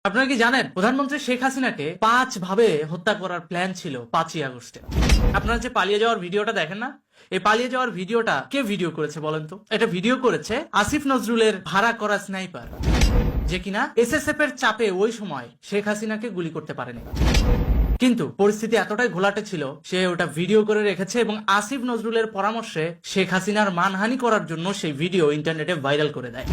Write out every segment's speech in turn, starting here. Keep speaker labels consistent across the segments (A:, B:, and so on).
A: আপনারা কি জানেন প্রধানমন্ত্রী শেখ হাসিনাকে 5 ভাবে হত্যা করার প্ল্যান ছিল 5ই আগস্টে। আপনারা যে পালিয়ে যাওয়ার ভিডিওটা দেখেন না, এই পালিয়ে যাওয়ার ভিডিওটা কে ভিডিও করেছে বলেন তো? এটা ভিডিও করেছে আসিফ নজরুলের ভাড়া করা স্নাইপার, যে কিনা এসএসএফ এর চাপে ওই সময় শেখ হাসিনাকে গুলি করতে পারেনি। কিন্তু পরিস্থিতি এতটাই ঘোলাটে ছিল, সে ওটা ভিডিও করে রেখেছে এবং আসিফ নজরুলের পরামর্শে শেখ হাসিনার মানহানি করার জন্য সেই ভিডিও ইন্টারনেটে ভাইরাল করে দেয়।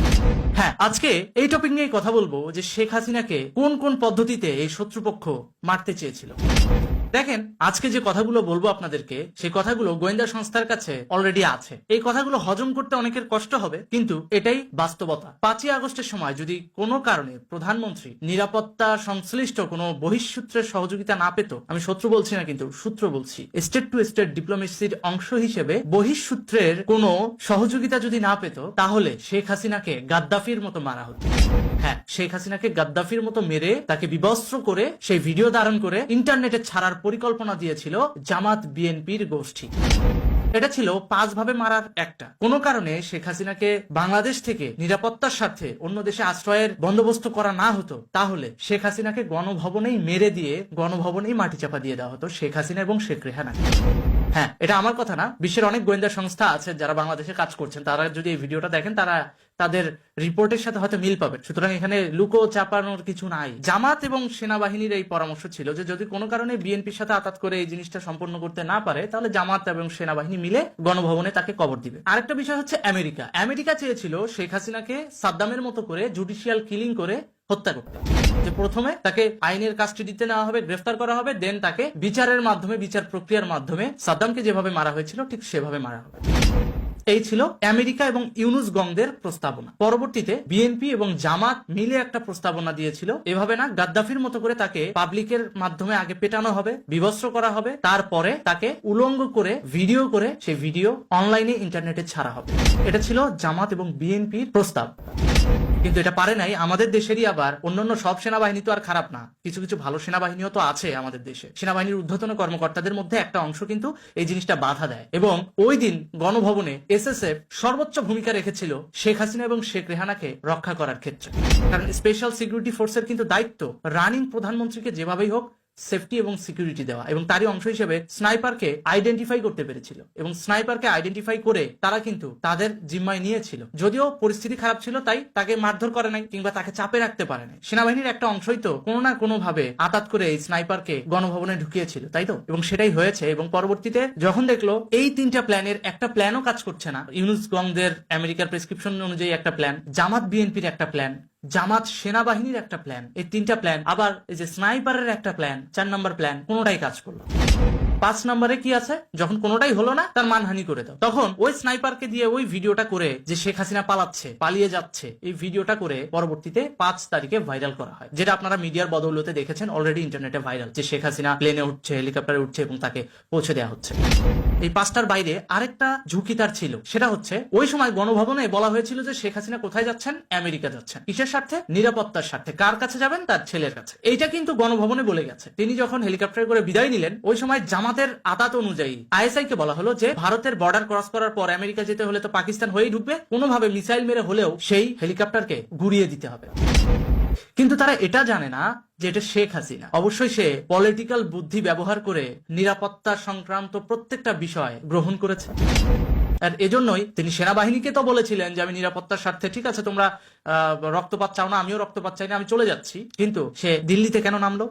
A: হ্যাঁ, আজকে এই টপিক নিয়ে কথা বলবো যে শেখ হাসিনাকে কোন কোন পদ্ধতিতে এই শত্রুপক্ষ মারতে চেয়েছিল। দেখেন, আজকে যে কথাগুলো বলবো আপনাদেরকে, সেই কথাগুলো গোয়েন্দা সংস্থার কাছে অলরেডি আছে। এই কথাগুলো হজম করতে অনেকের কষ্ট হবে, কিন্তু এটাই বাস্তবতা। 5ই আগস্টের সময় যদি কোনো কারণে প্রধানমন্ত্রী নিরাপত্তা সংশ্লিষ্ট কোনো বহিঃসূত্রের সহযোগিতা না পেত, আমি শত্রু বলছি না, কিন্তু সূত্র বলছি, স্টেট টু স্টেট ডিপ্লোমেসির অংশ হিসেবে বহিঃসূত্রের কোনো সহযোগিতা যদি না পেত, তাহলে শেখ হাসিনাকে গাদ্দাফির মতো মারা হতো। হ্যাঁ, শেখ হাসিনাকে গাদ্দাফির মতো মেরে তাকে বিবস্ত্র করে সেই ভিডিও ধারণ করে ইন্টারনেটে ছাড়ার পরিকল্পনা দিয়েছিল জামাত বিএনপির গোষ্ঠী। এটা ছিল 5 ভাবে মারার একটা। কোনো কারণে শেখ হাসিনাকে বাংলাদেশ থেকে নিরাপত্তার স্বার্থে অন্য দেশে আশ্রয়ের বন্দোবস্ত করা না হতো, তাহলে শেখ হাসিনাকে গণভবনেই মেরে দিয়ে গণভবনেই মাটি চাপা দিয়ে দেওয়া হতো শেখ হাসিনা এবং শেখ রেহানাকে। হ্যাঁ, এটা আমার কথা না, বিশ্বের অনেক গোয়েন্দা সংস্থা আছে যারা বাংলাদেশে কাজ করছেন, তারা যদি এই ভিডিওটা দেখেন, তারা তাদের রিপোর্টের সাথে হয়তো মিল পাবে। সুতরাং এখানে লুকো চাপানোর কিছু নাই। জামাত এবং সেনাবাহিনীর এই পরামর্শ ছিল যে যদি কোনো কারণে বিএনপির সাথে আতাত করে এই জিনিসটা সম্পন্ন করতে না পারে, তাহলে জামাত এবং সেনাবাহিনী মিলে গণভবনে তাকে কবর দিবে। আরেকটা বিষয় হচ্ছে আমেরিকা চেয়েছিল শেখ হাসিনাকে সাদ্দামের মতো করে জুডিশিয়াল কিলিং করে হত্যা করতে। যে প্রথমে তাকে আইনের কাস্টডিতে নেওয়া হবে, গ্রেফতার করা হবে, দেন তাকে বিচারের মাধ্যমে, বিচার প্রক্রিয়ার মাধ্যমে সাদ্দামকে যেভাবে মারা হয়েছিল ঠিক সেভাবে মারা হবে। এই ছিল আমেরিকা এবং ইউনুস গংদের প্রস্তাবনা। পরবর্তীতে বিএনপি এবং জামাত মিলে একটা প্রস্তাবনা দিয়েছিল, এভাবে না, গাদ্দাফির মতো করে তাকে পাবলিকের মাধ্যমে আগে পেটানো হবে, বিবস্ত্র করা হবে, তারপরে তাকে উলঙ্গ করে ভিডিও করে সেই ভিডিও অনলাইনে ইন্টারনেটে ছাড়া হবে। এটা ছিল জামাত এবং বিএনপির প্রস্তাব। কিন্তু এটা পারে নাই আমাদের দেশেরই। আবার অন্যান্য সব সেনাবাহিনী তো আর খারাপ না, কিছু কিছু ভালো সেনাবাহিনীও তো আছে আমাদের দেশে। সেনাবাহিনীর ঊর্ধ্বতন কর্মকর্তাদের মধ্যে একটা অংশ কিন্তু এই জিনিসটা বাধা দেয়, এবং ওই দিন গণভবনে এসএসএফ সর্বোচ্চ ভূমিকা রেখেছিল শেখ হাসিনা এবং শেখ রেহানাকে রক্ষা করার ক্ষেত্রে। কারণ স্পেশাল সিকিউরিটি ফোর্সের কিন্তু দায়িত্ব রানিং প্রধানমন্ত্রীকে যেভাবেই হোক সেফটি এবং সিকিউরিটি দেওয়া, এবং তারই অংশ হিসেবে স্নাইপারকে আইডেন্টিফাই করতে পেরেছিল, এবং স্নাইপারকে আইডেন্টিফাই করে তারা কিন্তু তাদের জিম্মায় নিয়েছিল। যদিও পরিস্থিতি খারাপ ছিল, তাই তাকে মারধর করে নাই কিংবা তাকে চাপে রাখতে পারে নাই। সেনাবাহিনীর একটা অংশই তো কোনো না কোনো ভাবে আঘাত করে এই স্নাইপারকে গণভবনে ঢুকিয়েছিল, তাই তো? এবং সেটাই হয়েছে। এবং পরবর্তীতে যখন দেখলো এই 3টা প্ল্যানের একটা প্ল্যানও কাজ করছে না, ইউনুস গংদের আমেরিকার প্রেসক্রিপশন অনুযায়ী একটা প্ল্যান, জামাত বিএনপির একটা প্ল্যান, জামাত সেনাবাহিনীর একটা প্ল্যান, এই 3টা প্ল্যান, আবার এই যে স্নাইপারের একটা প্ল্যান, 4 নম্বর প্ল্যান, কোনোটাই কাজ করলো। 5 নম্বরে কি আছে? যখন কোনোটাই হলো না, তার মানহানি করে দাও। তখন ওই স্নাইপারকে দিয়ে ওই ভিডিওটা করে, যে শেখ হাসিনা পালাচ্ছে, পালিয়ে যাচ্ছে, এই ভিডিওটা করে পরবর্তীতে 5 তারিখে ভাইরাল করা হয়, যেটা আপনারা মিডিয়ার বদৌলতে দেখেছেন অলরেডি ইন্টারনেটে ভাইরাল, যে শেখ হাসিনা প্লেনে উঠছে, হেলিকপ্টারে উঠছে এবং তাকে পৌঁছে দেওয়া হচ্ছে। এই 5টার বাইরে আরেকটা ঝুঁকি তার ছিল, সেটা হচ্ছে ওই সময় গণভবনে বলা হয়েছিল যে শেখ হাসিনা কোথায় যাচ্ছেন? আমেরিকা যাচ্ছেন। কিসের স্বার্থে? নিরাপত্তার স্বার্থে। কার কাছে যাবেন? তার ছেলের কাছে। এইটা কিন্তু গণভবনে বলে গেছে। তিনি যখন হেলিকপ্টারে করে বিদায় নিলেন, ওই সময় জামাতের আদাত অনুযায়ী আইএসআই কে বলা হলো যে ভারতের বর্ডার ক্রস করার পর আমেরিকা যেতে হলে তো পাকিস্তান হয়েই ঢুকবে, কোনোভাবে মিসাইল মেরে হলেও সেই হেলিকপ্টারকে গুড়িয়ে দিতে হবে। কিন্তু তারা এটা জানে না যে এটা শেখ হাসিনা। অবশ্যই সে পলিটিক্যাল বুদ্ধি ব্যবহার করে নিরাপত্তা সংক্রান্ত প্রত্যেকটা বিষয় গ্রহণ করেছে। আর এজন্যই তিনি সেনাবাহিনীকে তো বলেছিলেন যে আমি নিরাপত্তার স্বার্থে, ঠিক আছে, তোমরা রক্তপাত চাও না, আমিও রক্তপাত চাই না, আমি চলে যাচ্ছি। কিন্তু সে দিল্লিতে কেন নামলো?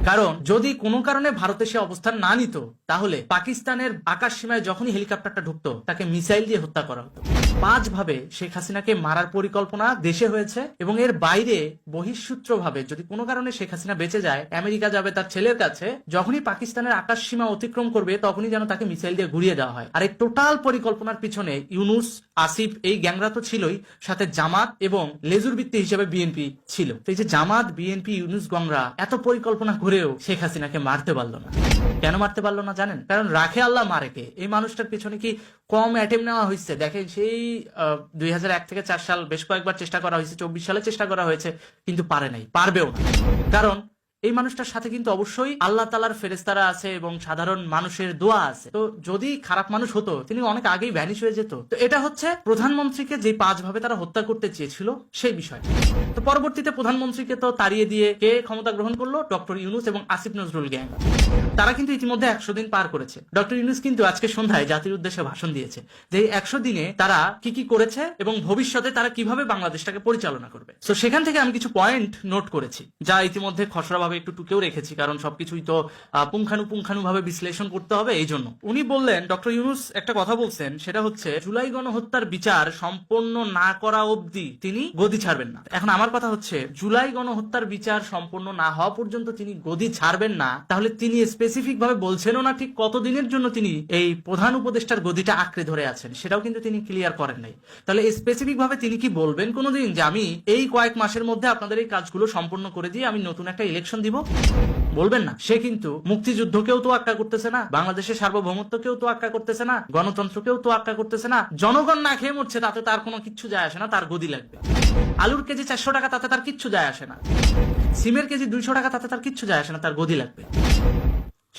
A: কারণ যদি কোনো কারণে ভারতে সে অবস্থান না নিত, তাহলে পাকিস্তানের আকাশ সীমায় যখনই হেলিকপ্টারটা ঢুকতো, তাকে মিসাইল দিয়ে হত্যা করা হতো। 5 ভাবে শেখ হাসিনাকে মারার পরিকল্পনা দেশে হয়েছে, এবং এর বাইরে বহিঃসূত্র ভাবে যদি কোনো কারণে শেখ হাসিনা বেঁচে যায়, আমেরিকা যাবে তার ছেলের কাছে, যখনই পাকিস্তানের আকাশ সীমা অতিক্রম করবে, তখনই যেন তাকে মিসাইল দিয়ে ঘুরিয়ে দেওয়া হয়। আর এই টোটাল পরিকল্পনার পিছনে ইউনুস, আসিফ, এই গ্যাংরা তো ছিলই, সাথে জামাত এবং লেজুর ভিত্তি হিসেবে বিএনপি ছিল। তো এই যে জামাত, বিএনপি, ইউনুস গংরা এত পরিকল্পনা করেও শেখ হাসিনাকে মারতে পারলো না। কেন মারতে পারলো না জানেন? কারণ রাখে আল্লাহ মারে কে। এই মানুষটার পিছনে কি কম অ্যাটেম্প নেওয়া হয়েছে? দেখেন, সেই 2001 থেকে 4 সাল বেশ কয়েকবার চেষ্টা করা হয়েছে, 24 সালে চেষ্টা করা হয়েছে, কিন্তু পারে নাই, পারবেও না। কারণ এই মানুষটার সাথে কিন্তু অবশ্যই আল্লাহ তাআলার ফেরেশতারা আছে এবং সাধারণ মানুষের দোয়া আছে। তো যদি খারাপ মানুষ হতো তিনি অনেক আগেই ভ্যানিশ হয়ে যেত। তো এটা হচ্ছে প্রধানমন্ত্রীকে যে 5 ভাবে তারা হত্যা করতে চেয়েছিল সেই বিষয়। তো পরবর্তীতে প্রধানমন্ত্রীকে তো তাড়িয়ে দিয়ে কে ক্ষমতা গ্রহণ করলো? ডক্টর ইউনূস এবং আসিফ নজরুল গ্যাং। তারা কিন্তু ইতিমধ্যে 100 দিন পার করেছে। ডক্টর ইউনূস কিন্তু আজকে সন্ধ্যায় জাতির উদ্দেশ্যে ভাষণ দিয়েছে যে এই 100 দিনে তারা কি কি করেছে এবং ভবিষ্যতে তারা কিভাবে বাংলাদেশটাকে পরিচালনা করবে। তো সেখান থেকে আমি কিছু পয়েন্ট নোট করেছি, যা ইতিমধ্যে খসড়াভাবে একটু টুকেও রেখেছি, কারণ সবকিছুই তো পুঙ্খানুপুঙ্খানুভাবে বিশ্লেষণ করতে হবে। এই জন্য উনি বললেন, ডক্টর ইউনূস একটা কথা বলছেন, সেটা হচ্ছে জুলাই গণহত্যার বিচার সম্পন্ন না করা অবধি তিনি গদি ছাড়বেন না। এখন আমার কথা হচ্ছে, জুলাই গণহত্যার বিচার সম্পন্ন না হওয়া পর্যন্ত তিনি গদি ছাড়বেন না, তাহলে তিনি স্পেসিফিক ভাবে বলছেনও না ঠিক কতদিনের জন্য তিনি এই প্রধান উপদেষ্টার গদিটা আঁকড়ে ধরে আছেন, সেটাও কিন্তু তিনি ক্লিয়ার করেন নাই। তাহলে স্পেসিফিক ভাবে তিনি কি বলবেন কোনোদিন যে আমি এই কয়েক মাসের মধ্যে আপনাদের এই কাজগুলো সম্পন্ন করে দিয়ে আমি নতুন একটা ইলেকশন দিব? বলবেন না। সে কিন্তু মুক্তিযুদ্ধকেও তো আক্কা করতেছে না, বাংলাদেশের সার্বভৌমত্বকেও তো আক্কা করতেছে না, গণতন্ত্রকেও তো আক্কা করতেছে না। জনগণ না খেয়ে মরছে, তাতে তার কোনো কিচ্ছু যায় আসে না, তার গদি লাগবে। আলুর কেজি 400 টাকা, তাতে তার কিচ্ছু যায় আসে না। সিমের কেজি 200 টাকা, তাতে তার কিচ্ছু যায় আসে না, তার গদি লাগবে।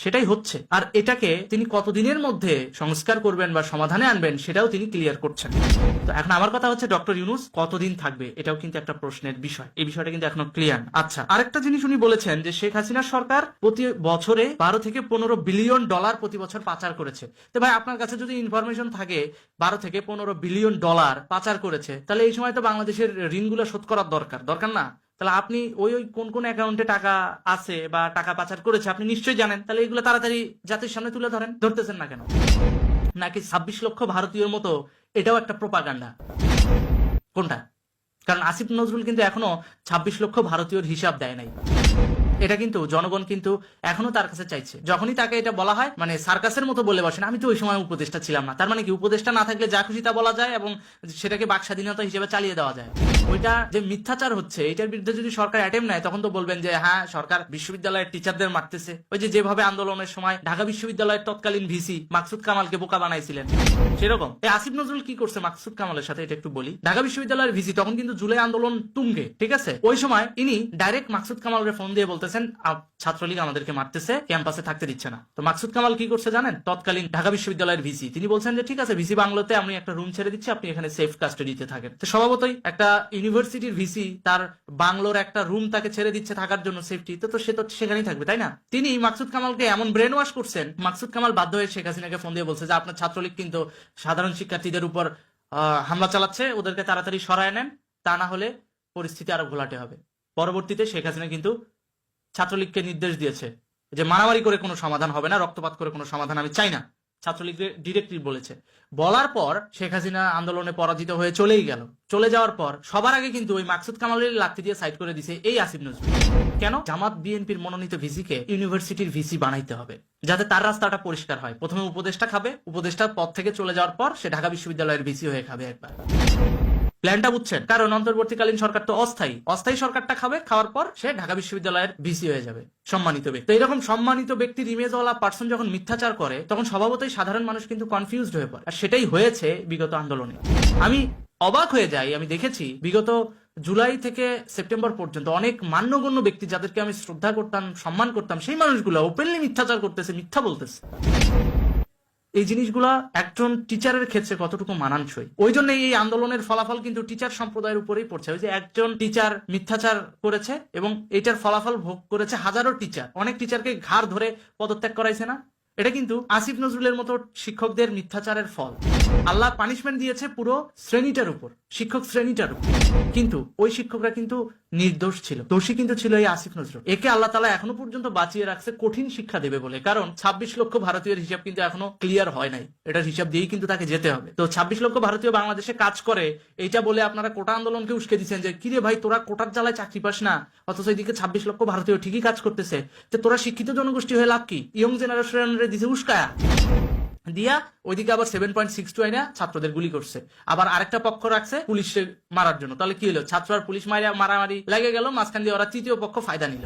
A: সেটাই হচ্ছে। আর এটাকে তিনি কতদিনের মধ্যে সংস্কার করবেন বা সমাধানে আনবেন সেটাও তিনি ক্লিয়ার করছেন। তো এখন আমার কথা হচ্ছে, ডক্টর ইউনূস কতদিন থাকবে এটাও কিন্তু একটা প্রশ্নের বিষয়। এই বিষয়টা কিন্তু এখনো ক্লিয়ার। আচ্ছা, আরেকটা জিনিস উনি বলেছেন যে শেখ হাসিনা সরকার প্রতি বছরে 12 থেকে 15 বিলিয়ন ডলার প্রতি বছর পাচার করেছে। তো ভাই, আপনার কাছে যদি ইনফরমেশন থাকে 12 থেকে 15 বিলিয়ন ডলার পাচার করেছে, তাহলে এই সময় তো বাংলাদেশের ঋণগুলো শোধ করার দরকার না? তাহলে আপনি ওই কোন কোন অ্যাকাউন্টে টাকা আছে বা টাকা পাচার করেছে আপনি নিশ্চয়ই জানেন। তাহলে এগুলো তাড়াতাড়ি জাতির সামনে তুলে ধরেন। ধরতেছেন না কেন? নাকি 26 লক্ষ ভারতীয়র মতো এটাও একটা প্রোপাগান্ডা? কোনটা? কারণ আসিফ নজরুল কিন্তু এখনো 26 লক্ষ ভারতীয়র হিসাব দেয় নাই। এটা কিন্তু জনগণ কিন্তু এখনো তার কাছে চাইছে। যখনই তাকে এটা বলা হয়, মানে সার্কাসের মতো বলে বসেন, আমি তো ওই সময় উপদেষ্টা ছিলাম না। তার মানে কি, উপদেষ্টা না থাকলে যা খুশি তা বলা যায় এবং সেটাকে বাক স্বাধীনতা হিসেবে চালিয়ে দেওয়া যায়? ওইটা যে মিথ্যাচার হচ্ছে, এটার বিরুদ্ধে যদি সরকার অ্যাটেম্প নেয়, তখন তো বলবেন যে হ্যাঁ, সরকার বিশ্ববিদ্যালয়ের টিচারদের মারতেছে। ওই যেভাবে আন্দোলনের সময় ঢাকা বিশ্ববিদ্যালয়ের তৎকালীন ভিসি মাকসুদ কামালকে বোকা বানাইছিলেন, সেরকম এই আসিফ নজরুল কি করছে মাকসুদ কামালের সাথে, এটা একটু বলি। ঢাকা বিশ্ববিদ্যালয়ের ভিসি তখন কিন্তু জুলাই আন্দোলন তুঙ্গে, ঠিক আছে? ওই সময় ইনি ডাইরেক্ট মাকসুদ কামালের ফোন দিয়ে বলতেছেন ছাত্রলীগ আমাদেরকে মারতেছে, ক্যাম্পাসে থাকতে দিচ্ছে না। তো মাকসুদ কামাল কি করছে জানেন? তৎকালীন ঢাকা বিশ্ববিদ্যালয়ের ভিসি, তিনি বলছেন যে ঠিক আছে, ভিসি বাংলোতে আমি একটা রুম ছেড়ে দিচ্ছি, আপনি এখানে সেফ কাস্টাডিতে থাকেন। তো স্বভাবতই একটা ইউনিভার্সিটির ভিসি তার বাংলোর একটা রুম তাকে ছেড়ে দিচ্ছে থাকার জন্য সেফটি, তো সে তো সেখানেই থাকবে, তাই না? তিনি মাকসুদ কামালকে এমন ব্রেন ওয়াশ করছেন, মাকসুদ কামাল বাধ্য হয়ে শেখ হাসিনাকে ফোন দিয়ে বলছে যে আপনার ছাত্রলীগ কিন্তু সাধারণ শিক্ষার্থীদের উপর হামলা চালাচ্ছে, ওদেরকে তাড়াতাড়ি সরায় নেন, তা না হলে পরিস্থিতি আরো ঘোলাটে হবে। পরবর্তীতে শেখ হাসিনা কিন্তু ছাত্রলীগকে নির্দেশ দিয়েছে যে মারামারি করে কোনো সমাধান হবে না, রক্তপাত করে কোনো সমাধান আমি চাই না। ছাত্রলীগের ডিরেক্টলি বলেছে। বলার পর শেখ হাসিনা আন্দোলনে পরাজিত হয়ে চলেই গেল। চলে যাওয়ার পর সবার আগে কিন্তু ওই মাকসুদ কামালের লাঠি দিয়ে সাইড করে দিছে এই আসিফ নজরুল। কেন? জামাত বিএনপির মনোনীত ভিসিকে ইউনিভার্সিটির ভিসি বানাইতে হবে, যাতে তার রাস্তাটা পরিষ্কার হয়। প্রথমে উপদেষ্টা খাবে, উপদেষ্টার পদ থেকে চলে যাওয়ার পর সে ঢাকা বিশ্ববিদ্যালয়ের ভিসি হয়ে খাবে একবার। প্ল্যানটা বুঝছেন? কারণ অন্তর্বর্তীকালীন সরকার তো অস্থায়ী সরকারটা খাবে, খাওয়ার পর সে ঢাকা বিশ্ববিদ্যালয়ের ভিসি হয়ে যাবে, সম্মানিত ব্যক্তি। তো এরকম সম্মানিত ব্যক্তির ইমেজওয়ালা পার্সন যখন মিথ্যাচার করে, তখন স্বভাবতই সাধারণ মানুষ কিন্তু কনফিউজড হয়ে পড়ে। আর সেটাই হয়েছে বিগত আন্দোলনে। আমি অবাক হয়ে যাই, আমি দেখেছি বিগত জুলাই থেকে সেপ্টেম্বর পর্যন্ত অনেক মান্যগণ্য ব্যক্তি যাদেরকে আমি শ্রদ্ধা করতাম, সম্মান করতাম, সেই মানুষগুলো ওপেনলি মিথ্যাচার করতেছে, মিথ্যা বলতেছে। এই জিনিসগুলা একজন টিচারের ক্ষেত্রে কতটুকু মানানসই? ওই জন্য এই আন্দোলনের ফলাফল কিন্তু টিচার সম্প্রদায়ের উপরেই পড়ছে। ওই যে একজন টিচার মিথ্যাচার করেছে এবং এটার ফলাফল ভোগ করেছে হাজারো টিচার। অনেক টিচারকে ঘাড় ধরে পদত্যাগ করাইছে না? এটা কিন্তু আসিফ নজরুলের মতো শিক্ষকদের মিথ্যাচারের ফল। আল্লাহ পানিশমেন্ট দিয়েছে পুরো শ্রেণীটার উপর, শিক্ষক শ্রেণীটার উপর, কিন্তু ওই শিক্ষকরা কিন্তু নির্দোষ ছিল। দোষী কিন্তু ছিল এই আসিফ নজরুল। একে আল্লাহ তাআলা এখনো পর্যন্ত বাঁচিয়ে রাখছে কঠিন শিক্ষা দেবে বলে। কারণ 26 লক্ষ ভারতীয়ের হিসাব কিন্তু এখনো ক্লিয়ার হয় নাই, এটার হিসাব দিয়েই কিন্তু তাকে যেতে হবে। তো 26 লক্ষ ভারতীয় বাংলাদেশে কাজ করে, এইটা বলে আপনারা কোটা আন্দোলনকে উস্কে দিচ্ছেন যে কিরে ভাই তোরা কোটার জ্বালায় চাকরি পাস না, অথচ এদিকে 26 লক্ষ ভারতীয় ঠিকই কাজ করতেছে। তো তোরা শিক্ষিত জনগোষ্ঠী হয়ে লাভ কি? ইয়ং জেনারেশনের দিছে উস্কায়া দিয়া, ওইদিকে আবার 7.62 আইনা ছাত্রদের গুলি করছে। আবার আরেকটা পক্ষ রাখছে পুলিশে মারার জন্য। তাহলে কি হলো? ছাত্র আর পুলিশ মারামারি লেগে গেল, মাঝখান দিয়ে ওরা তৃতীয় পক্ষ ফায়দা নিল,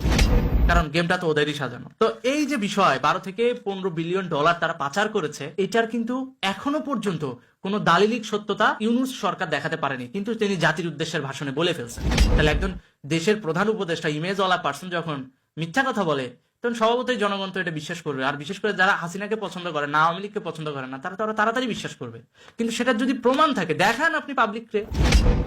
A: কারণ গেমটা তো ওদেরই সাজানো। তো এই যে বিষয় 12 থেকে 15 বিলিয়ন ডলার তারা পাচার করেছে, এটার কিন্তু এখনো পর্যন্ত কোনো দালিলিক সত্যতা ইউনূস সরকার দেখাতে পারেনি, কিন্তু তিনি জাতির উদ্দেশ্যের ভাষণে বলে ফেলছেন। তাহলে একজন দেশের প্রধান উপদেষ্টা, ইমেজওয়ালা পার্সন যখন মিথ্যা কথা বলে, তখন স্বভাবতই জনগণ তো এটা বিশ্বাস করবে। আর বিশেষ করে যারা হাসিনাকে পছন্দ করে না, আওয়ামী লীগকে পছন্দ করে না, তারা তো আরো তাড়াতাড়ি বিশ্বাস করবে। কিন্তু সেটার যদি প্রমাণ থাকে, দেখান আপনি পাবলিককে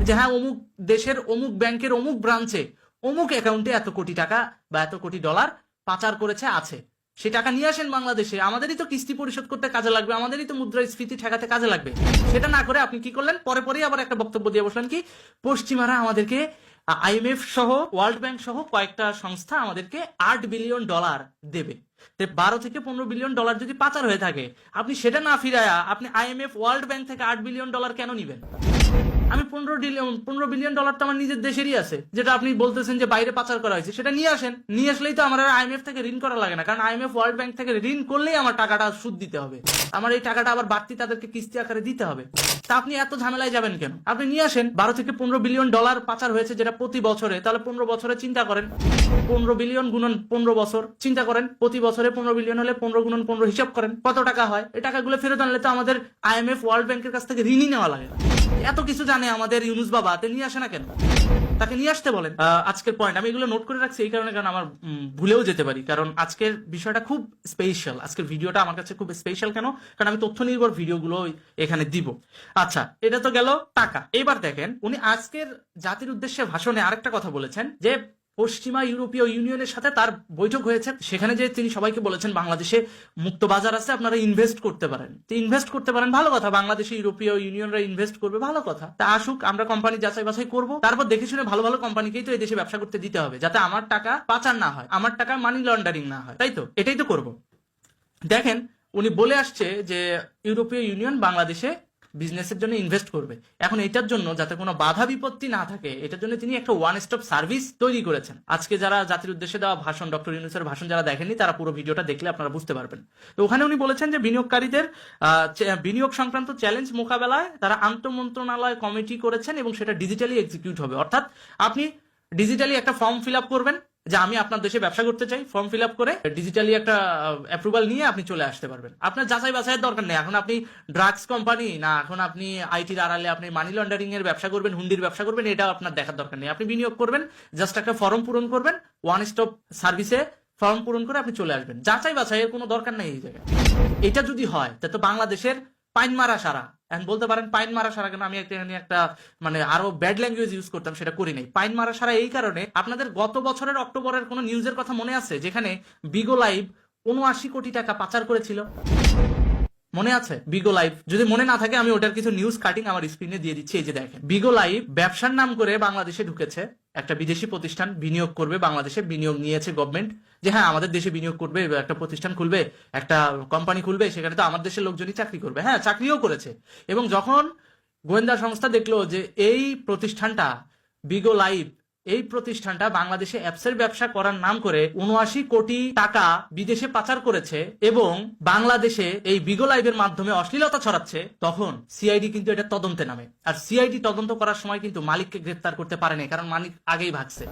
A: যে হ্যাঁ অমুক দেশের অমুক ব্যাংকের অমুক ব্রাঞ্চে অমুক অ্যাকাউন্টে এত কোটি টাকা বা এত কোটি ডলার পাচার করেছে আছে, সেই টাকা নিয়ে আসেন বাংলাদেশে, আমাদেরই তো কিস্তি পরিশোধ করতে কাজে লাগবে, আমাদেরই তো মুদ্রাস্ফীতি ঠেকাতে কাজে লাগবে। সেটা না করে আপনি কি করলেন, পরে পরেই আবার একটা বক্তব্য দিয়ে বসলেন কি পশ্চিমারা আমাদেরকে আইএমএফ সহ ওয়ার্ল্ড ব্যাংক সহ কয়েকটা সংস্থা আমাদেরকে $8 বিলিয়ন দেবে। 12 থেকে 15 বিলিয়ন ডলার যদি পাচার হয়ে থাকে, আপনি সেটা না ফিরায়া আপনি আইএমএফ ওয়ার্ল্ড ব্যাংক থেকে $8 বিলিয়ন কেন নিবেন? আমি 15 বিলিয়ন ডলার তো আমার নিজের দেশেরই আছে, যেটা আপনি বলতেছেন যে বাইরে পাচার করা হয়েছে, সেটা নিয়ে আসেন। নিয়ে আসলেই তো আমার আইএমএফ থেকে ঋণ করা লাগে না, কারণ আইএমএফ ওয়ার্ল্ড ব্যাংক থেকে ঋণ করলেই আমার টাকাটা সুদ দিতে হবে, আমার এই টাকাটা আবার বাড়তি তাদেরকে কিস্তি আকারে দিতে হবে। তা আপনি এত ঝামেলায় যাবেন কেন? আপনি নিয়ে আসেন। 12 থেকে 15 বিলিয়ন ডলার পাচার হয়েছে যেটা প্রতি বছরে, তাহলে 15 বছরে চিন্তা করেন, 15 বিলিয়ন গুণন 15 বছর চিন্তা করেন, প্রতি বছরে 15 বিলিয়ন হলে 15 গুণন 15 হিসাব করেন কত টাকা হয়। এই টাকাগুলো ফেরত আনলে তো আমাদের আইএমএফ ওয়ার্ল্ড ব্যাংকের কাছ থেকে ঋণই নেওয়া লাগে না। এত কিছু জানে আমাদের ইউনুস বাবা, তে নিয়ে আসে না কেন? তাকে নিয়ে আসতে বলেন। আজকের পয়েন্ট আমি এগুলো নোট করে রাখছি এই কারণে, কারণ আমার ভুলেও যেতে পারি, কারণ আজকের বিষয়টা খুব স্পেশাল। আজকের ভিডিওটা আমার কাছে খুব স্পেশাল কেন? কারণ আমি তথ্য নির্ভর ভিডিওগুলো এখানে দিব। আচ্ছা, এটা তো গেল টাকা। এবার দেখেন উনি আজকের জাতির উদ্দেশ্যে ভাষণে আরেকটা কথা বলেছেন যে পশ্চিমা ইউরোপীয় ইউনিয়নের সাথে তার বৈঠক হয়েছে, সেখানে যে তিনি সবাইকে বলেছেন বাংলাদেশে মুক্ত বাজার আছে, আপনারা ইনভেস্ট করতে পারেন। তো ইনভেস্ট করতে পারেন, ভালো কথা, বাংলাদেশে ইউরোপীয় ইউনিয়নরা ইনভেস্ট করবে, ভালো কথা। তা আসুক, আমরা কোম্পানি যাচাই বাছাই করবো, তারপর দেখে শুনে ভালো ভালো কোম্পানিকেই তো এই দেশে ব্যবসা করতে দিতে হবে, যাতে আমার টাকা পাচার না হয়, আমার টাকা মানি লন্ডারিং না হয়, তাই তো? এটাই তো করবো। দেখেন উনি বলে আসছে যে ইউরোপীয় ইউনিয়ন বাংলাদেশে বিজনেসের জন্য ইনভেস্ট করবে। এখন এটার জন্য যাতে কোনো বাধা বিপত্তি না থাকে, এটার জন্য তিনি একটা ওয়ান স্টপ সার্ভিস তৈরি করেছেন। আজকে যারা জাতির উদ্দেশ্যে দেওয়া ভাষণ, ডক্টর ইউনূসের ভাষণ যারা দেখেননি, তারা পুরো ভিডিওটা দেখলে আপনারা বুঝতে পারবেন। তো ওখানে উনি বলেছেন যে বিনিয়োগকারীদের বিনিয়োগ সংক্রান্ত চ্যালেঞ্জ মোকাবেলায় তারা আন্তঃমন্ত্রণালয় কমিটি করেছেন এবং সেটা ডিজিটালি এক্সিকিউট হবে। অর্থাৎ আপনি ডিজিটালি একটা ফর্ম ফিল আপ করবেন যে আমি আপনার দেশে ব্যবসা করতে চাই, ফর্ম ফিল আপ করে ডিজিটালি একটা অ্যাপ্রুভাল নিয়ে আপনি চলে আসতে পারবেন। আপনার যাচাই বাছাইয়ের দরকার নেই। এখন আপনি ড্রাগস কোম্পানি না, এখন আপনি আইটির আড়ালে আপনি মানি লন্ডারিং এর ব্যবসা করবেন, হুন্ডির ব্যবসা করবেন, এটাও আপনার দেখার দরকার নেই। আপনি বিনিয়োগ করবেন, জাস্ট একটা ফর্ম পূরণ করবেন, ওয়ান স্টপ সার্ভিসে ফর্ম পূরণ করে আপনি চলে আসবেন। যাচাই বাছাইয়ের কোনো দরকার নেই এই জায়গায়। এটা যদি হয় তো বাংলাদেশের পাইন মারা সারা, এখন বলতে পারেন পাইন মারা সারা কেন, আমি একটা মানে আরো ব্যাড ল্যাঙ্গুয়েজ ইউজ করতাম, সেটা করি নাই। পাইন মারা সারা এই কারণে, আপনাদের গত বছরের অক্টোবরের কোন নিউজের কথা মনে আছে যেখানে বিগো লাইভ 79 কোটি টাকা পাচার করেছিল? মনে আছে? বিগো লাইভ যদি মনে না থাকে আমি ওটার কিছু নিউজ কাটিং আমার স্ক্রিনে দিয়ে দিচ্ছি, এই যে দেখেন। বিগো লাইভ ব্যবসার নাম করে বাংলাদেশে ঢুকেছে, একটা বিদেশি প্রতিষ্ঠান বিনিয়োগ করবে বাংলাদেশে, বিনিয়োগ নিয়েছে গভর্নমেন্ট যে হ্যাঁ আমাদের দেশে বিনিয়োগ করবে, একটা প্রতিষ্ঠান খুলবে, একটা কোম্পানি খুলবে, সেখানে তো আমার দেশের লোকজনই চাকরি করবে। হ্যাঁ, চাকরিও করেছে। এবং যখন গোয়েন্দা সংস্থা দেখলো যে এই প্রতিষ্ঠানটা বিগো লাইভ, এই প্রতিষ্ঠানটা বাংলাদেশে অ্যাপসের ব্যবসা করার নাম করে 79 কোটি টাকা বিদেশে পাচার করেছে এবং বাংলাদেশে এই বিগো লাইভের মাধ্যমে অশ্লীলতা ছড়াচ্ছে, তখন সিআইডি কিন্তু এটা তদন্তে নামে। আর সিআইডি তদন্ত করার সময় কিন্তু মালিককে গ্রেফতার করতে পারেনি, কারণ মালিক আগেই ভাগছে।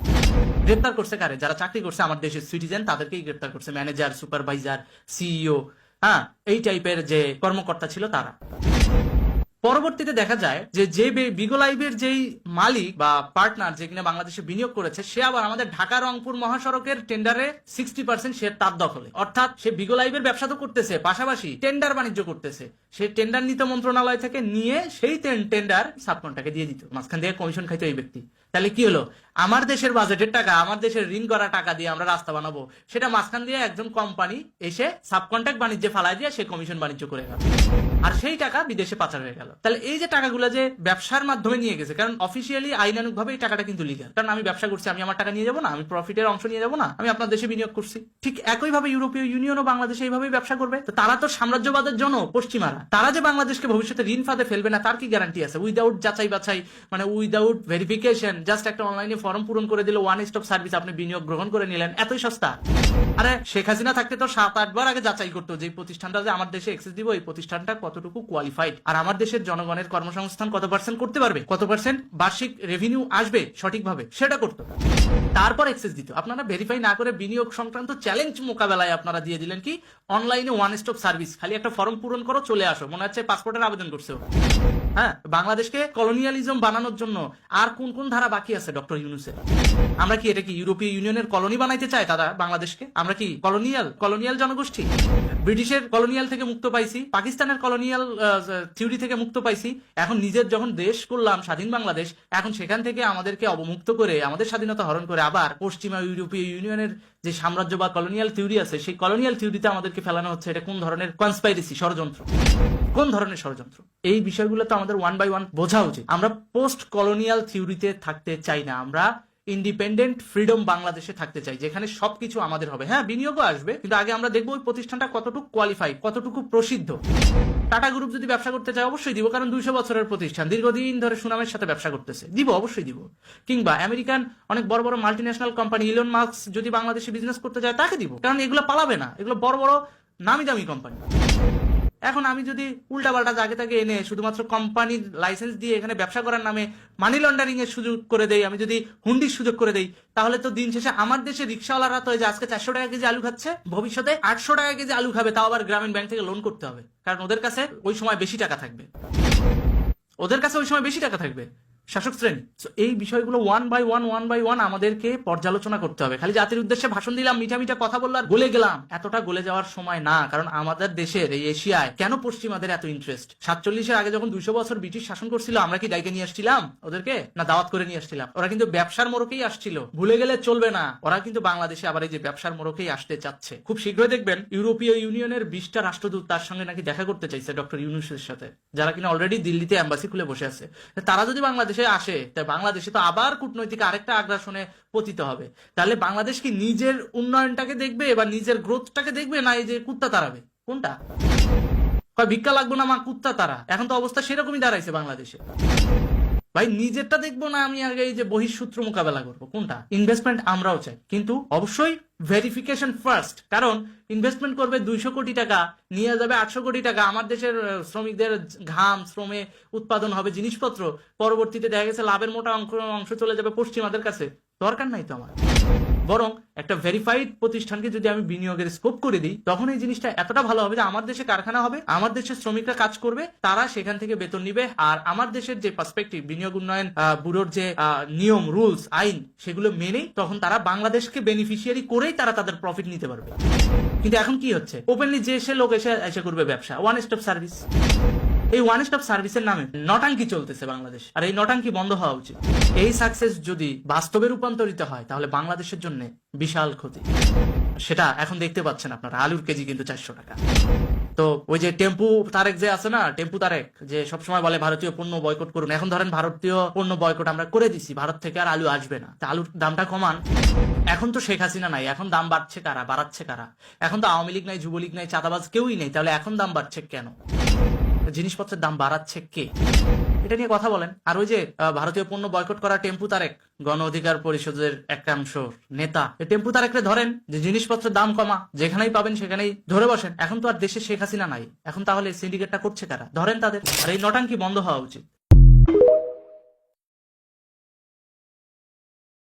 A: গ্রেফতার করছে কারে? যারা চাকরি করছে আমার দেশের সিটিজেন, তাদেরকেই গ্রেফতার করছে, ম্যানেজার, সুপারভাইজার, সিইও, হ্যাঁ এই টাইপের যে কর্মকর্তা ছিল তারা। পরবর্তীতে দেখা যায় যে বিগো লাইভের যেই মালিক বা পার্টনার যে কিনা বাংলাদেশে বিনিয়োগ করেছে, সে আবার আমাদের ঢাকা রংপুর মহাসড়কের টেন্ডারে 60% সে তার দখলে। অর্থাৎ সে বিগো লাইভের ব্যবসা তো করতেছে, পাশাপাশি টেন্ডার বাণিজ্য করতেছে। সে টেন্ডার নিত মন্ত্রণালয় থেকে, নিয়ে সেই টেন্ডার সাবকন্ট্রাক্টে দিয়ে দিত, মাঝখান থেকে কমিশন খাইতো এই ব্যক্তি। তাহলে কি হলো? আমার দেশের বাজেটের টাকা, আমার দেশের ঋণ করা টাকা দিয়ে আমরা রাস্তা বানাবো, সেটা মাঝখান দিয়ে একজন কোম্পানি এসে সাবকন্ট্রাক্ট বাণিজ্যে ফালাই দিয়ে সে কমিশন বাণিজ্য করে গেল, আর সেই টাকা বিদেশে পাচার হয়ে গেল। তাহলে এই যে টাকাগুলো যে ব্যবসার মাধ্যমে নিয়ে গেছে, কারণ অফিসিয়ালি আইনানুগ ভাবে এই টাকাটা কিন্তু লিগ্যাল, কারণ আমি ব্যবসা করছি, আমি আমার টাকা নিয়ে যাবো না, আমি প্রফিটের অংশ নিয়ে যাবো না, আমি আপনার দেশে বিনিয়োগ করছি। ঠিক একইভাবে ইউরোপীয় ইউনিয়নও বাংলাদেশে এইভাবেই ব্যবসা করবে। তো তারা তো সাম্রাজ্যবাদের জন্য পশ্চিমারা, তারা যে বাংলাদেশকে ভবিষ্যতে ঋণ ফাঁদে ফেলবে না তার কি গ্যারান্টি আছে? উইদাউট যাচাই বাছাই, মানে উইদাউট ভেরিফিকেশন, জাস্ট একটা অনলাইনে ফর্ম পূরণ করে দিলে, ওয়ান স্টপ সার্ভিস, আপনি বিনিয়োগ গ্রহণ করে নিলেন, এতই সস্তা? আরে শেখ হাসিনা থাকতে তো 7-8 বার আগে যাচাই করতো যে এই প্রতিষ্ঠানটা যে আমার দেশে এক্সেস দিব, এই প্রতিষ্ঠানটা কতটুকু কোয়ালিফাইড, আর আমার দেশের জনগণের কর্মসংস্থান কত পার্সেন্ট করতে পারবে, কত পার্সেন্ট বার্ষিক রেভিনিউ আসবে সঠিকভাবে, সেটা করতে হবে। তারপর অ্যাক্সেস দিত। আপনারা ভেরিফাই না করে বিনিয়োগ সংক্রান্ত চ্যালেঞ্জ মোকাবেলায় আপনারা দিয়ে দিলেন কি অনলাইনে ওয়ান স্টপ সার্ভিস, খালি একটা ফর্ম পূরণ করো, চলে আসো, মনে হচ্ছে পাসপোর্টের আবেদন করছে। হ্যাঁ, বাংলাদেশকে কলোনিয়ালিজম বানানোর জন্য আর কোন কোন ধারা বাকি আছে ডক্টর ইউনূসের? আমরা কি এটা কি ইউরোপীয় ইউনিয়নের কলোনি বানাইতে চাই তারা বাংলাদেশকে? আমরা কি কলোনিয়াল জনগোষ্ঠী? ব্রিটিশের কলোনিয়াল থেকে মুক্ত পাইছি, পাকিস্তানের কলোনিয়াল থিওরি থেকে মুক্ত পাইছি, এখন নিজের যখন দেশ করলাম স্বাধীন বাংলাদেশ, এখন সেখান থেকে আমাদেরকে অবমুক্ত করে আমাদের স্বাধীনতা হরণ করে আবার পশ্চিমা ইউরোপীয় ইউনিয়নের যে সাম্রাজ্য বা কলোনিয়াল থিওরি আছে সেই কলোনিয়াল থিওরিতে আমাদেরকে ফেলানো হচ্ছে। এটা কোন ধরনের কনস্পাইরেসি, ষড়যন্ত্র, কোন ধরনের ষড়যন্ত্র? এই বিষয়গুলো তো আমাদের ওয়ান বাই ওয়ান বোঝা উচিত। আমরা পোস্ট কলোনিয়াল থিওরিতে থাকতে চাই না, আমরা ইন্ডিপেন্ডেন্ট ফ্রিডম বাংলাদেশে থাকতে চাই, যেখানে সবকিছু আমাদের হবে। হ্যাঁ, বিনিয়োগও আসবে, কিন্তু আগে আমরা দেখবো ওই প্রতিষ্ঠানটা কতটুকু কোয়ালিফাই, কতটুকু প্রসিদ্ধ। টাটা গ্রুপ যদি ব্যবসা করতে চায় অবশ্যই দিব, কারণ 200 বছরের প্রতিষ্ঠান, দীর্ঘদিন ধরে সুনামের সাথে ব্যবসা করতেছে, দিব, অবশ্যই দিব। কিংবা আমেরিকান অনেক বড় বড় মাল্টিন্যাশনাল কোম্পানি ইলন মাস্ক যদি বাংলাদেশে বিজনেস করতে চায় তাকে দিব, কারণ এগুলো পালাবে না, এগুলো বড় বড় নামি দামি কোম্পানি। এখন আমি যদি উল্টাপাল্টা জায়গা থেকে এনে শুধুমাত্র কোম্পানির লাইসেন্স দিয়ে এখানে ব্যবসা করার নামে মানি লন্ডারিং এর সুযোগ করে দেই, আমি যদি হুন্ডির সুযোগ করে দেই, তাহলে তো দিন শেষে আমার দেশে রিক্সাওয়ালারা তো আজকে 400 টাকা কেজি আলু খাচ্ছে, ভবিষ্যতে 800 টাকা কেজি আলু খাবে, তাও আবার গ্রামীণ ব্যাংক থেকে লোন করতে হবে, কারণ ওদের কাছে ওই সময় বেশি টাকা থাকবে, শাসক শ্রেণী। এই বিষয়গুলো ওয়ান বাই ওয়ান আমাদেরকে পর্যালোচনা করতে হবে। খালি জাতির উদ্দেশ্যে ভাষণ দিলাম, মিঠা মিঠা কথা বললাম, গলে গেলাম, এতটা গলে যাওয়ার সময় না। কারণ আমাদের দেশের এই এশিয়ায় কেন পশ্চিমাদের এত ইন্টারেস্ট? 47-এর আগে যখন 200 বছর ব্রিটিশ শাসন করছিল, আমরা কি ডাইকে নিয়ে আসছিলাম ওদেরকে, না দাওয়াত করে নিয়ে আসছিলাম? ওরা কিন্তু ব্যবসার মোড়কেই আসছিল, ভুলে গেলে চলবে না। ওরা কিন্তু বাংলাদেশে আবার এই যে ব্যবসার মোড়কেই আসতে চাচ্ছে। খুব শীঘ্রই দেখবেন ইউরোপীয় ইউনিয়নের 20টা রাষ্ট্রদূত তার সঙ্গে নাকি দেখা করতে চাইছে ডক্টর ইউনূসের সাথে, যারা কিনা অলরেডি দিল্লিতে এম্বাসি খুলে বসে আছে। তারা যদি বাংলাদেশে আসে, বাংলাদেশে তো আবার কূটনৈতিক আরেকটা আগ্রাসনে পতিত হবে। তাহলে বাংলাদেশ কি নিজের উন্নয়নটাকে দেখবে বা নিজের গ্রোথটাকে দেখবে, না এই যে কুত্তা তাড়াবে? কোনটা? ভিক্ষা লাগবো না মা, কুত্তা তারা। এখন তো অবস্থা সেরকমই দাঁড়াইছে বাংলাদেশে। ভাই নিজেরটা দেখবো না আমি আগে এই যে বহিঃশত্রু মোকাবেলা করবো? কোনটা? ইনভেস্টমেন্ট আমরাও চাই, কিন্তু অবশ্যই ভেরিফিকেশন ফার্স্ট। কারণ ইনভেস্টমেন্ট করবে 200 কোটি টাকা, নিয়ে যাবে 800 কোটি টাকা, আমার দেশের শ্রমিকদের ঘাম শ্রমে উৎপাদন হবে জিনিসপত্র, পরবর্তীতে দেখা গেছে লাভের মোটা অংশ চলে যাবে পশ্চিমাদের কাছে। দরকার নাই তো আমার। বরং একটা ভেরিফাইড প্রতিষ্ঠানকে যদি আমি বিনিয়োগের স্কোপ করে দিই, তখন এই জিনিসটা এতটা ভালো হবে যে আমার দেশে কারখানা হবে, আমার দেশের শ্রমিকরা কাজ করবে, তারা সেখান থেকে বেতন নিবে, আর আমার দেশের যে পার্সপেক্টিভ বিনিয়োগ উন্নয়ন ব্যুরোর যে নিয়ম রুলস আইন সেগুলো মেনেই তখন তারা বাংলাদেশকে বেনিফিশিয়ারি করেই তারা তাদের প্রফিট নিতে পারবে। কিন্তু এখন কি হচ্ছে? ওপেনলি যে সে লোক এসে করবে ব্যবসা, ওয়ান স্টপ সার্ভিস। এই ওয়ান স্টপ সার্ভিসের নামে নটাঙ্কি চলতেছে বাংলাদেশ, আর এই নটাঙ্কি বন্ধ হওয়া উচিত। এই সাকসেস যদি বাস্তবে রূপান্তরিত হয় তাহলে বাংলাদেশের জন্য বিশাল ক্ষতি। সেটা এখন দেখতে পাচ্ছেন আপনারা, আলুর কেজি কিন্তু 400 টাকা। তো ওই যে টেম্পু তারেক যে আছে না, টেম্পু তারেক যে সবসময় বলে ভারতীয় পণ্য বয়কট করুন, এখন ধরেন ভারতীয় পণ্য বয়কট আমরা করে দিছি, ভারত থেকে আর আলু আসবে না, তা আলুর দামটা কমান। এখন তো শেখ হাসিনা নাই, এখন দাম বাড়ছে কারা, বাড়াচ্ছে কারা? এখন তো আওয়ামী লীগ নাই, যুবলীগ নাই, চাঁদাবাজ কেউই নেই, তাহলে এখন দাম বাড়ছে কেন? জিনিসপত্রের দাম বাড়াচ্ছে কে? এটা নিয়ে কথা বলেন। আর ওই যে ভারতীয় পণ্য বয়কট করা টেম্পু তারেক, গণ অধিকার পরিষদের একাংশ নেতা, টেম্পু তারেকরে ধরেন, যে জিনিসপত্রের দাম কমা, যেখানেই পাবেন সেখানেই ধরে বসেন। এখন তো আর দেশে শেখ হাসিনা নাই, এখন তাহলে সিন্ডিকেটটা করছে কারা? ধরেন তাদের। আর এই নটাঙ্কি বন্ধ হওয়া উচিত।